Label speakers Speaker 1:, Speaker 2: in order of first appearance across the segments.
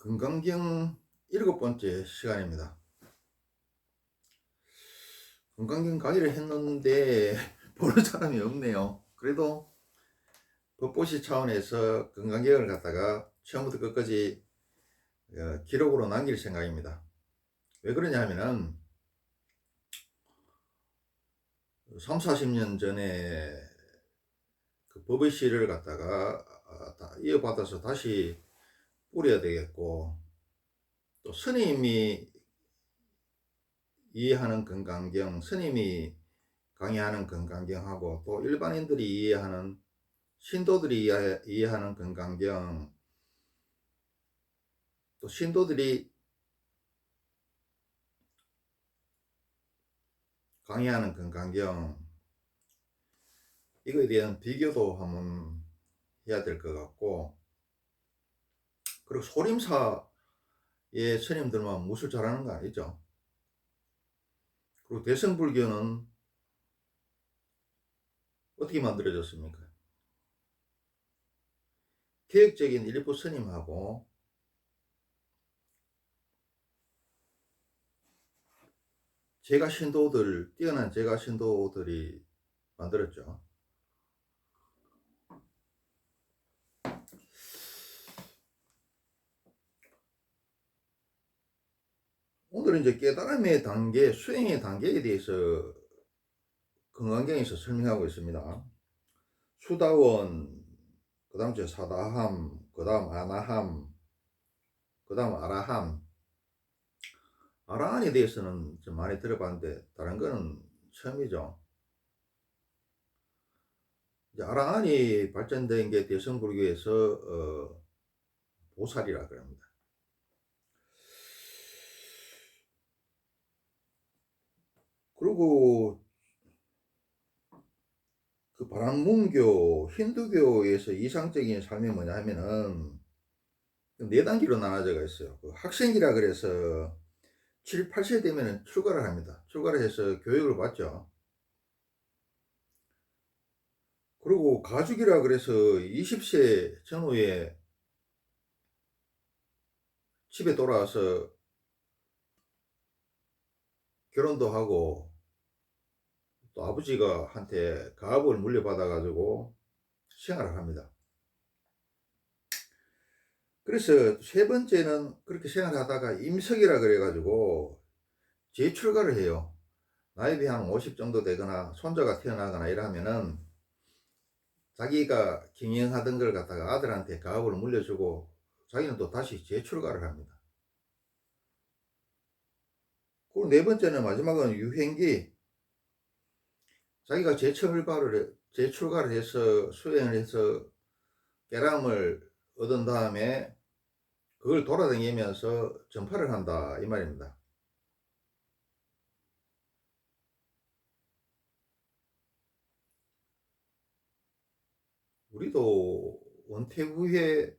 Speaker 1: 건강경 7번째 시간입니다. 건강경 강의를 했는데 보는 사람이 없네요. 그래도 법보시 차원에서 건강경을 갖다가 처음부터 끝까지 기록으로 남길 생각입니다. 왜 그러냐 하면은 3, 40년 전에 그 법의 시를 갖다가 이어받아서 다시 뿌려야 되겠고, 또 스님이 이해하는 건강경, 스님이 강의하는 건강경하고 또 일반인들이 이해하는, 신도들이 이해하는 건강경, 또 신도들이 강의하는 건강경, 이거에 대한 비교도 한번 해야 될 것 같고, 그리고 소림사의 스님들만 무술 잘하는 거 아니죠. 그리고 대승불교는 어떻게 만들어졌습니까? 개혁적인 일부 스님하고 뛰어난 제가 신도들이 만들었죠. 오늘은 이제 깨달음의 단계, 수행의 단계에 대해서 건강경에서 설명하고 있습니다. 수다원, 그 다음 사다함, 그 다음 아나함, 그 다음 아라함. 아라한에 대해서는 좀 많이 들어봤는데 다른 거는 처음이죠. 이제 아라한이 발전된 게 대승불교에서 보살이라 그럽니다. 그리고 그 바람문교, 힌두교에서 이상적인 삶이 뭐냐 하면은 네 단계로 나눠져 있어요. 그 학생기라 그래서 7, 8세 되면 출가를 합니다. 출가를 해서 교육을 받죠. 그리고 가죽이라 그래서 20세 전후에 집에 돌아와서 결혼도 하고 또 아버지가 한테 가업을 물려받아 가지고 생활을 합니다. 그래서 세 번째는 그렇게 생활하다가 임석이라 그래 가지고 재출가를 해요. 나이 한 50 정도 되거나 손자가 태어나거나 이러면은 자기가 경영하던 걸 갖다가 아들한테 가업을 물려주고 자기는 또 다시 재출가를 합니다. 그리고 네 번째는 마지막은 유행기. 자기가 재출가를 해서 수행을 해서 깨달음을 얻은 다음에 그걸 돌아다니면서 전파를 한다 이 말입니다. 우리도 은퇴 후에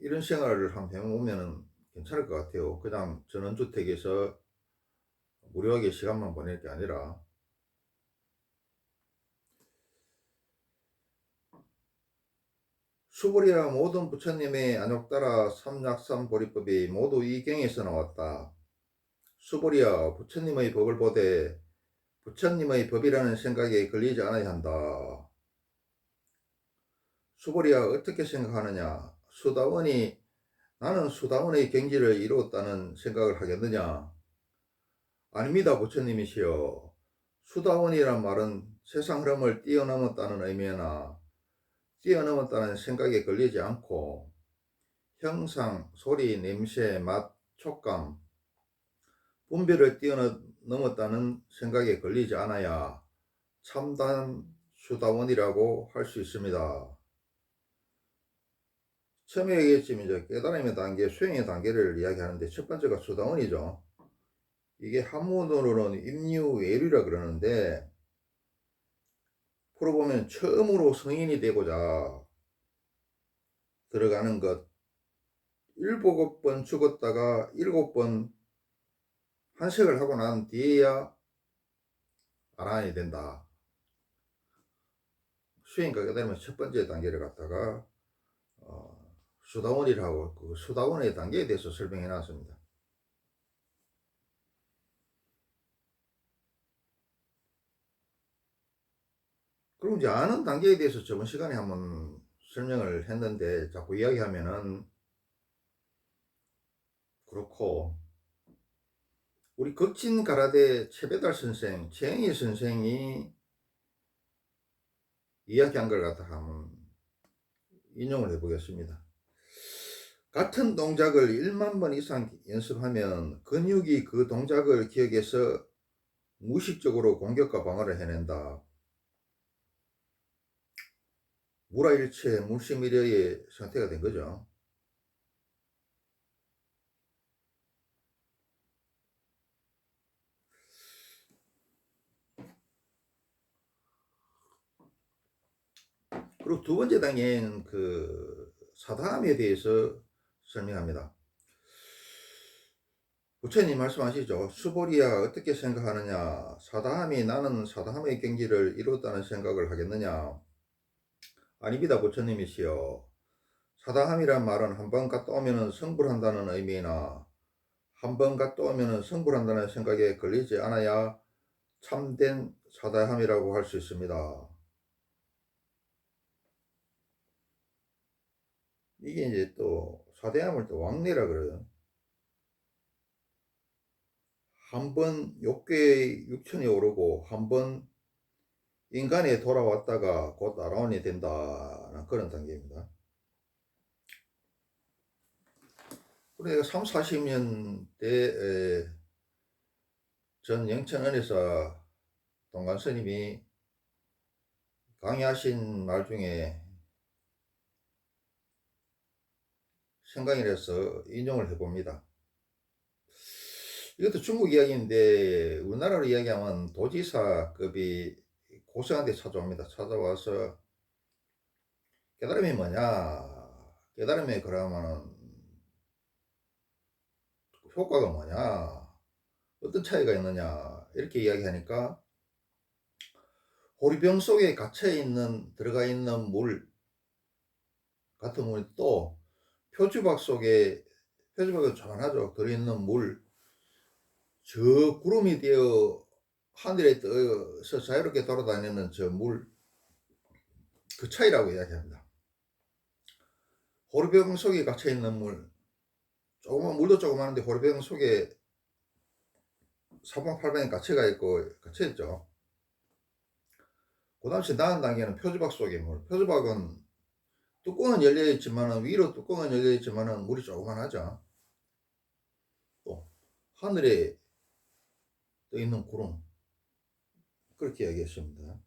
Speaker 1: 이런 생활을 한번 해보면 괜찮을 것 같아요. 그냥 전원주택에서 무료하게 시간만 보낼 게 아니라. 수보리야 모든 부처님의 안욕따라 삼약삼보리법이 모두 이 경에서 나왔다. 수보리야 부처님의 법을 보되 부처님의 법이라는 생각에 걸리지 않아야 한다. 수보리야 어떻게 생각하느냐? 나는 수다원의 경지를 이루었다는 생각을 하겠느냐? 아닙니다, 부처님이시여. 수다원이란 말은 세상 흐름을 뛰어넘었다는 의미나 뛰어넘었다는 생각에 걸리지 않고 형상, 소리, 냄새, 맛, 촉감, 분별을 뛰어넘었다는 생각에 걸리지 않아야 참단 수다원이라고 할 수 있습니다. 처음에 얘기했지만 이제 깨달음의 단계, 수행의 단계를 이야기하는데 첫 번째가 수다원이죠. 이게 한문으로는 임유외류라 그러는데 풀어보면 처음으로 성인이 되고자 들어가는 것, 7번 죽었다가 7번 한식을 하고 난 뒤에야 아라한이 된다. 수행과 깨달으면 첫 번째 단계를 갖다가 수다원이라고 그 수다원의 단계에 대해서 설명해 놨습니다. 그럼 이제 아는 단계에 대해서 저번 시간에 한번 설명을 했는데 자꾸 이야기하면은 그렇고, 우리 극진 가라데 최배달 선생, 최영희 선생이 이야기한 걸 갖다 한번 인용을 해보겠습니다. 같은 동작을 1만 번 이상 연습하면 근육이 그 동작을 기억해서 무의식적으로 공격과 방어를 해낸다. 무라일체 물시미려의 상태가 된 거죠. 그리고 두 번째 단계는 그 사다함에 대해서 설명합니다. 부처님 말씀하시죠. 수보리야 어떻게 생각하느냐. 사다함이 나는 사다함의 경지를 이뤘다는 생각을 하겠느냐. 아닙니다. 부처님이시여. 사다함이란 말은 한 번 갔다 오면 성불한다는 의미나 한 번 갔다 오면 성불한다는 생각에 걸리지 않아야 참된 사다함이라고 할 수 있습니다. 이게 이제 또 사대함을 또 왕래라 그래요. 한 번 욕계의 육천에 오르고 한 번 인간에 돌아왔다가 곧 아라원이 된다는 그런 단계입니다. 그러니까 3, 40년대 전 영천은에서 동관 스님이 강의하신 말 중에 생각이 나서 인용을 해봅니다. 이것도 중국 이야기인데 우리나라로 이야기하면 도지사급이 고생한테 찾아옵니다. 찾아와서 깨달음이 뭐냐, 깨달음이 그러면은 효과가 뭐냐, 어떤 차이가 있느냐 이렇게 이야기하니까 호리병 속에 갇혀있는 들어가 있는 물 같은 물이 또 표주박 속에, 표주박은 조만하죠, 들어있는 물, 저 구름이 되어 하늘에 떠서 자유롭게 돌아다니는 저 물, 그 차이라고 이야기합니다. 호리병 속에 갇혀있는 물, 조그만 물도 조그마한데 호리병 속에 사방팔방에 갇혀가 있고 갇혀있죠. 그 다음에 나은 단계는 표주박 속의 물. 표주박은 뚜껑은 열려있지만 위로 뚜껑은 열려있지만 물이 조그만하죠. 또 하늘에 떠있는 구름, 그렇게 이야기했습니다.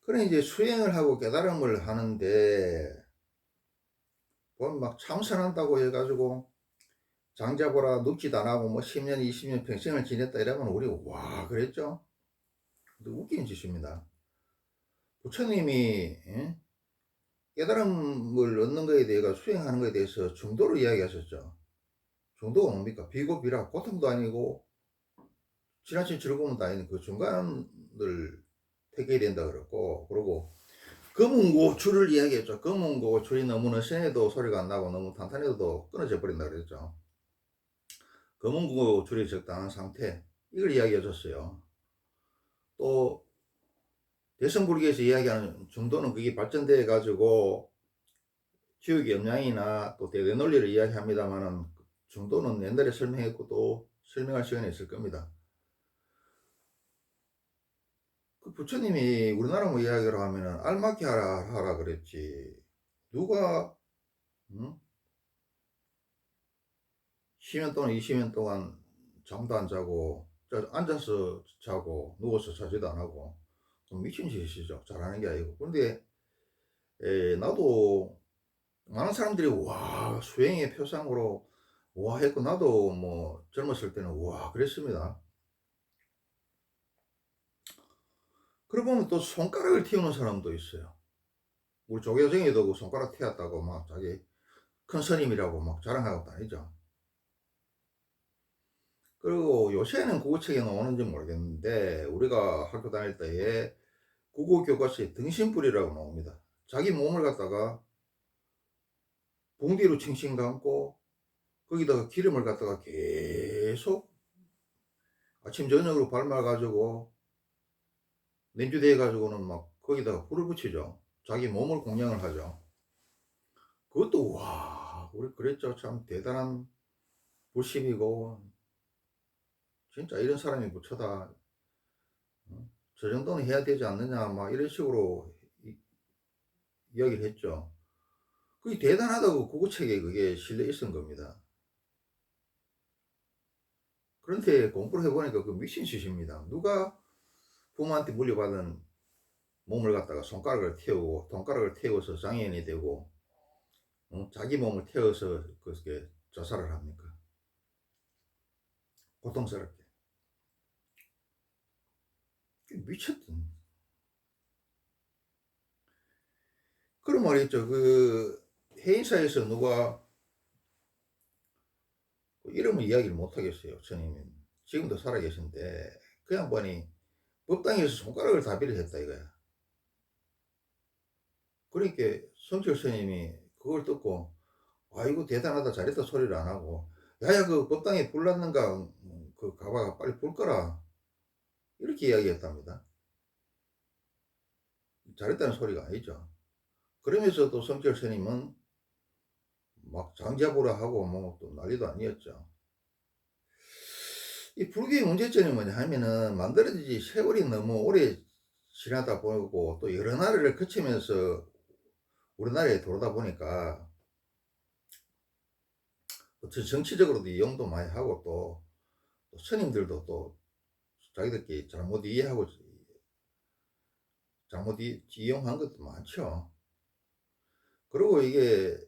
Speaker 1: 그래 이제 수행을 하고 깨달음을 하는데 보면 막 참선한다고 해가지고 장자보라 눕지도 안 하고 뭐 10년 20년 평생을 지냈다 이러면 우리 와 그랬죠. 근데 웃긴 짓입니다. 부처님이 깨달음을 얻는 것에 대해 수행하는 것에 대해서 중도를 이야기하셨죠. 중도가 뭡니까? 비고 비라 고통도 아니고 지나친 즐거움도 아닌 그 중간을 택해야 된다 그랬고, 그리고 검은고추를 이야기했죠. 검은고추이 너무나 세도 소리가 안 나고 너무 탄탄해도 끊어져 버린다 그랬죠. 검은고추이 적당한 상태, 이걸 이야기해 줬어요. 또 대성불교에서 이야기하는 중도는 그게 발전돼 가지고 지옥의 영향이나 또 대대 논리를 이야기합니다만은 중도는 옛날에 설명했고 또 설명할 시간이 있을 겁니다. 그 부처님이 우리나라 뭐 이야기를 하면은 알맞게 하라 그랬지. 누가 10년 동안 20년 동안 잠도 안 자고 앉아서 자고 누워서 자지도 안 하고 미친 짓이죠. 잘하는 게 아니고. 근데 나도 많은 사람들이 와 수행의 표상으로 와 했고, 나도 뭐 젊었을 때는 와 그랬습니다. 그러고 보면 또 손가락을 틔우는 사람도 있어요. 우리 조계종에도 그 손가락 틔웠다고 막 자기 큰 스님이라고 막 자랑하고 다니죠. 그리고 요새는 국어책에 나오는지 모르겠는데 우리가 학교 다닐 때에 국어 교과서에 등신불이라고 나옵니다. 자기 몸을 갖다가 봉지로 칭칭 감고 거기다가 기름을 갖다가 계속 아침 저녁으로 밟아 가지고 냉주돼 가지고는 막 거기다가 불을 붙이죠. 자기 몸을 공양을 하죠. 그것도 와 우리 그랬죠. 참 대단한 불심이고 진짜 '이런 사람이 부처다. 저 정도는 해야 되지 않느냐.' 막 이런 식으로 이야기를 했죠. 그게 대단하다고 구구책에 그게 실려 있은 겁니다. 그런데 공부를 해 보니까 그 미친 짓입니다. 누가 부모한테 물려받은 몸을 갖다가 손가락을 태우고 손가락을 태워서 장애인이 되고 자기 몸을 태워서 그렇게 자살을 합니까? 고통스럽게. 미쳤던. 그런 말이 있죠. 그 해인사에서 누가 이름을 이야기를 못 하겠어요. 스님은 지금도 살아 계신데 그 양반이 법당에서 손가락을 다비를 했다 이거야. 그러니까 성철 스님이 그걸 듣고 아이고 대단하다 잘했다 소리를 안 하고 야야 그 법당에 불 났는가 그 가봐 빨리 불 꺼라 이렇게 이야기했답니다. 잘했다는 소리가 아니죠. 그러면서 또 성철 스님은 막 장자부라 하고 뭐 또 난리도 아니었죠. 이 불교의 문제점이 뭐냐 하면은 만들어진 지 세월이 너무 오래 지나다 보고 또 여러 나라를 거치면서 우리나라에 들어오다 보니까 정치적으로도 이용도 많이 하고 또 스님들도 또 자기들끼리 잘못 이해하고 잘못 이용한 것도 많죠. 그리고 이게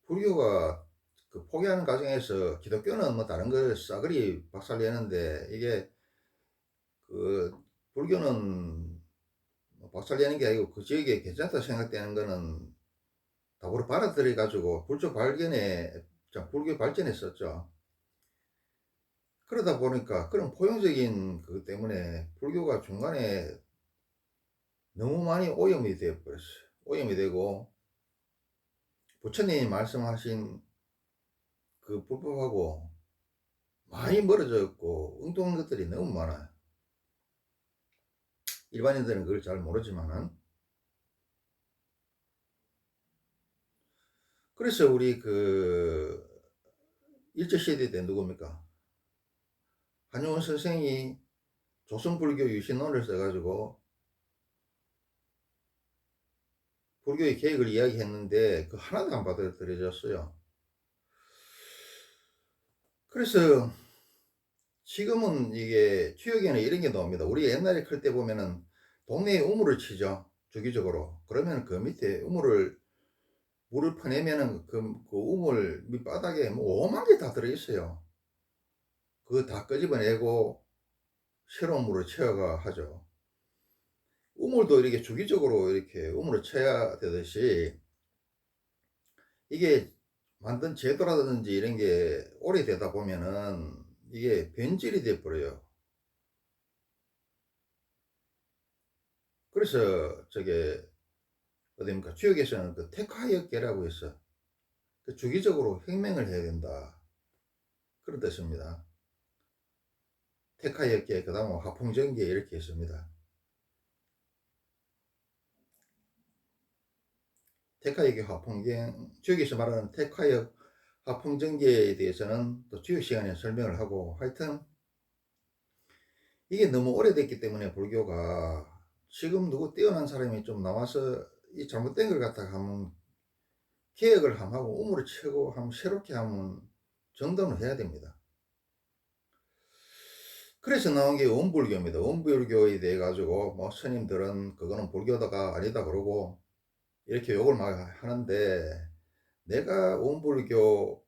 Speaker 1: 불교가 그 포기하는 과정에서 기독교는 뭐 다른 걸 싸그리 박살내는데 이게 그 불교는 뭐 박살내는 게 아니고 그 지역에 괜찮다 생각되는 거는 답으로 받아들여 가지고 불교 발견에 불교 발전에 썼죠. 그러다 보니까 그런 포용적인 그것 때문에 불교가 중간에 너무 많이 오염이 되어 버렸어요. 오염이 되고 부처님이 말씀하신 그 불법하고 많이 멀어졌고 엉뚱한 것들이 너무 많아요. 일반인들은 그걸 잘 모르지만은. 그래서 우리 그 일제시대 때 누굽니까? 한용운 선생이 조선불교 유신론을 써가지고 불교의 계획을 이야기했는데 그 하나도 안 받아들여졌어요. 그래서 지금은 이게 추억에는 이런 게 나옵니다. 우리가 옛날에 클 때 보면은 동네에 우물을 치죠. 주기적으로. 그러면 그 밑에 물을 퍼내면은 그 우물 밑바닥에 뭐 오만 개 다 들어있어요. 그거 다 끄집어내고 새로운 물을 채워가 하죠. 우물도 이렇게 주기적으로 이렇게 우물을 쳐야 되듯이 이게 만든 제도라든지 이런 게 오래되다 보면은 이게 변질이 돼 버려요. 그래서 저게 어딥니까 주역에서는 그 택화역계라고 해서 그 주기적으로 횡맹을 해야 된다 그런 뜻입니다. 택화역계 그 다음 화풍전계 이렇게 했습니다. 택화역계 화풍경 주역에서 말하는 택화역 화풍전계에 대해서는 또 주역 시간에 설명을 하고 하여튼 이게 너무 오래됐기 때문에 불교가 지금 누구 뛰어난 사람이 좀 나와서 이 잘못된 걸 갖다가 한번 개혁을 함 하고 우물을 치고 한번 새롭게 한번 정돈을 해야 됩니다. 그래서 나온 게 원불교입니다. 원불교에 대해 가지고 뭐 스님들은 그거는 불교다가 아니다 그러고 이렇게 욕을 막 하는데 내가 원불교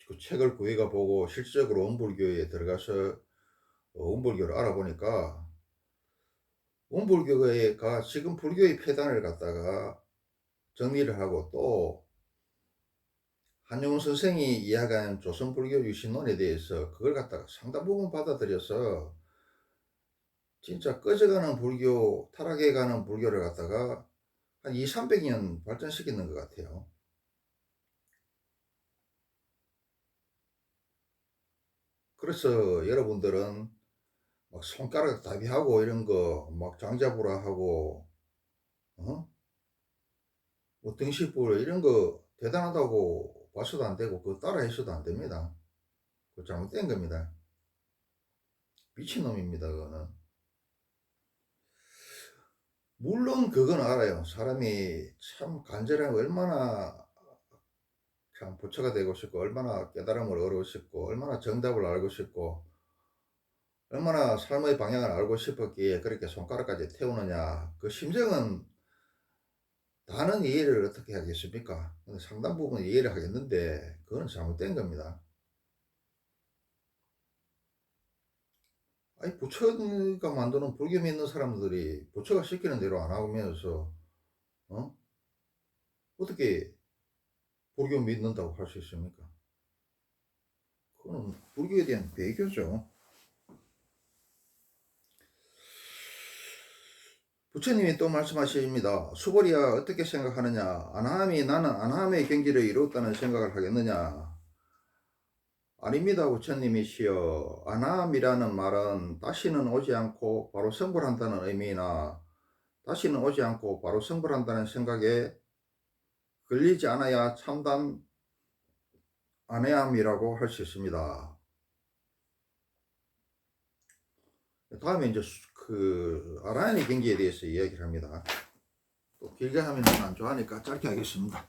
Speaker 1: 그 책을 구해가 보고 실질적으로 원불교에 들어가서 원불교를 알아보니까 원불교가 지금 불교의 폐단을 갖다가 정리를 하고 또 한용운 선생이 이야기한 조선불교 유신론에 대해서 그걸 갖다가 상당 부분 받아들여서 진짜 꺼져가는 불교, 타락해가는 불교를 갖다가 한 2, 300년 발전시키는 것 같아요. 그래서 여러분들은 막 손가락 다비하고 이런 거 막 장자부라 하고 어? 뭐 등식불 이런 거 대단하다고 봐서도 안 되고 그거 따라 해서도 안 됩니다. 그거 잘못된 겁니다. 미친놈입니다 그거는. 물론 그건 알아요. 사람이 참 간절하면 얼마나 참 부처가 되고 싶고 얼마나 깨달음을 얻고 싶고 얼마나 정답을 알고 싶고 얼마나 삶의 방향을 알고 싶었기에 그렇게 손가락까지 태우느냐. 그 심정은 다는 이해를 어떻게 하겠습니까? 상당 부분 이해를 하겠는데 그건 잘못된 겁니다. 아니 부처가 만드는 불교 믿는 사람들이 부처가 시키는 대로 안 하면서 어? 어떻게 불교 믿는다고 할 수 있습니까? 그거는 불교에 대한 배교죠. 부처님이 또 말씀하십니다. 수고리야 어떻게 생각하느냐? 아나함이 나는 아나함의 경지를 이루었다는 생각을 하겠느냐? 아닙니다. 부처님이시여. 아나함이라는 말은 다시는 오지 않고 바로 성불한다는 의미나 다시는 오지 않고 바로 성불한다는 생각에 걸리지 않아야 참담 안해함이라고 할 수 있습니다. 다음에 이제 그 아라한의 경지에 대해서 이야기를 합니다. 또 길게 하면 안 좋아하니까 짧게 하겠습니다.